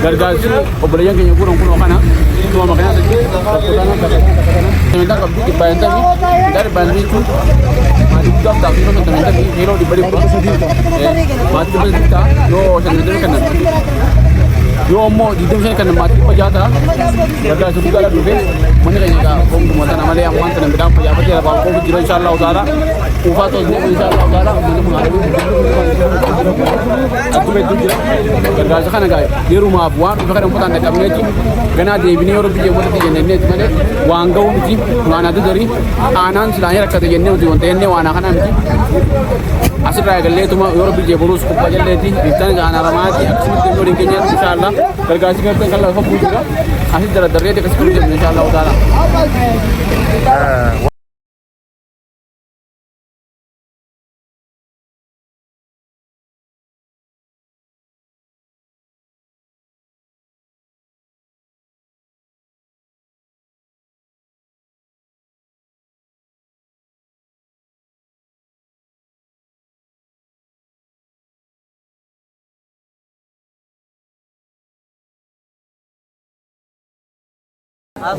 gargaarsi obboleeyyan keenya kun kana tuma makana seminta qabdi dhibbaayantami gaa dhibbaayantamiitu maatii guddaaf taa'u semintamii yeroo dhibba dhibba maatii dhibba dhibba yoo semintamii kennan yoo ammoo digdamii shan kennan maatii dhibba jaata gargaarsi guddaadha dhufe manni keenya egaa hoomtuma tana malee ammaan tana midhaan fayyaafatee lafaan qoofu jira inshaallahu taala uufaa ta'us deemu inshaallahu taala manni magaalaa akkuma hedduu jira gargaarsa kana gaa yerumaaf waan dhufe kana ummataan dhaqqabneeti ganaa deebinee yeroo biyya ummata jenneeti malee waan ga'uu miti waan adda darii aanaan silaanii rakkate jennee miti wanta jennee waan kanaa miti asirraa eegalleetuma yeroo biyya boruus kubbaa jalleeti biftaan gaana ramaati akkasumas deemnoo dhinkeenyaa inshaallah gargaarsi garteen kan lafa fuuldura asis dardarreeti akkasii kan jennu inshaallahu taala.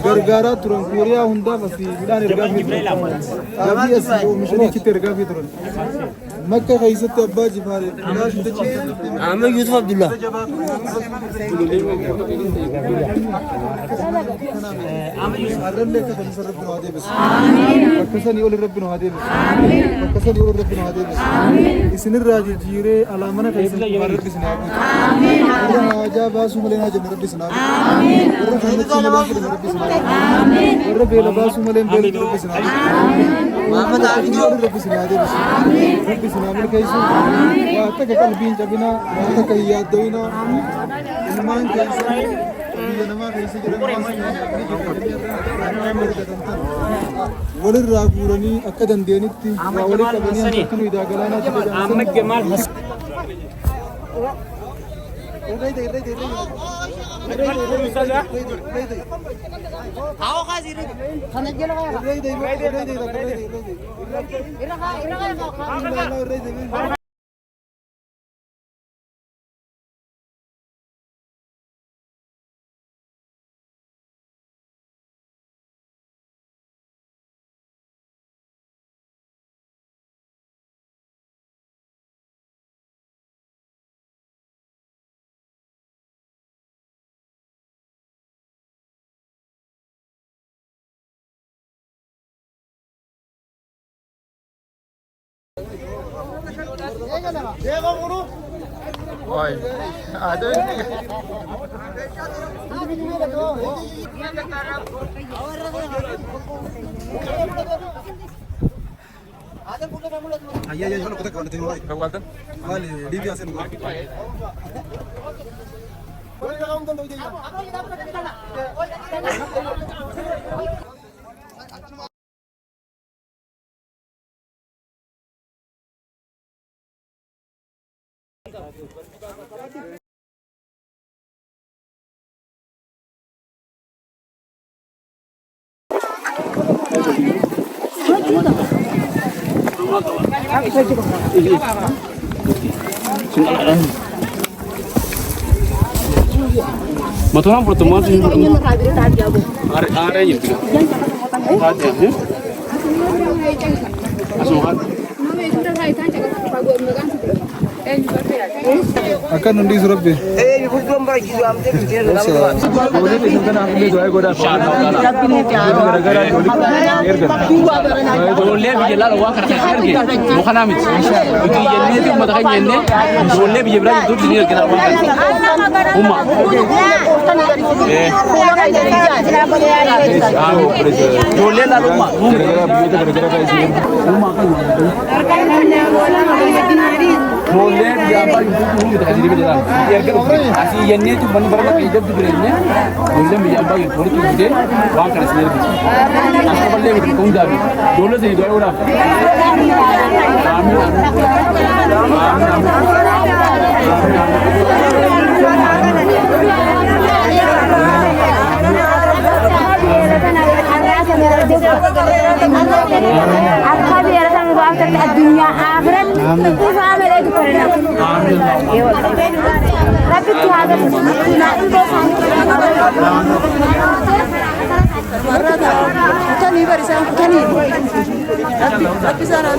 gargaara turan Kooriyaa hundaaf asii midhaan ergaa fi turan gaabii asii oomishanichitti ergaa fi turan makka keessatti abbaa jifaare Ahmed Yusuf Abdullah arrallee akka kan sarratti nu haa deebisu bakka sanii ol irratti nu haa deebisu bakka sanii ol irratti nu haa deebisu isinirraa jijjiiree alaamana keessatti irratti isin haa guutu irra haajaa baasuu malee naa jenna rabbi isin haa guutu irra fannachuu malee fedhan rabbi isin haa guutu irra beela baasuu malee beelatu rabbi isin haa guutu Muhammad Ali rabbi isin haa deebisu rabbi isin haa milkeessu waa akka qalbiin cabinaa waa akka yaaddawinaa ilmaan keessaa biyya namaa keessa jiran walirraa guuranii akka dandeenitti waa walii qabanii akka nu idaa galaanaatti Oi, ada ini. Ayah kalau kita kawan tengok. Kawan tu? Wali di biasa ni. Maturan pertemuan sih. Ada yang juga. Ada ya. Asuhan. Akan undi surabbe. Bukan bagi jual dia Boleh disangkan aku ni doa goda. Gara-gara Dole bijela lawa karena kerja. Bukan amit. Itu jenne itu mata kan jenne. Dole bijela itu dunia kita bukan. Umma. Dole la umma. gara-gara kayak sini. Umma kan. Dole biapa itu kita kasih bijela. Biar kan asih jenne itu benar-benar hidup di dunia. Dole biapa itu politik dia. Wang karena sendiri. Asal balik itu kunda. Dole sih doa orang. Amin. الدنيا آخرة وفعل إيه كلنا. ربي تعالى Kutani barisan kutani. Rabbi sana.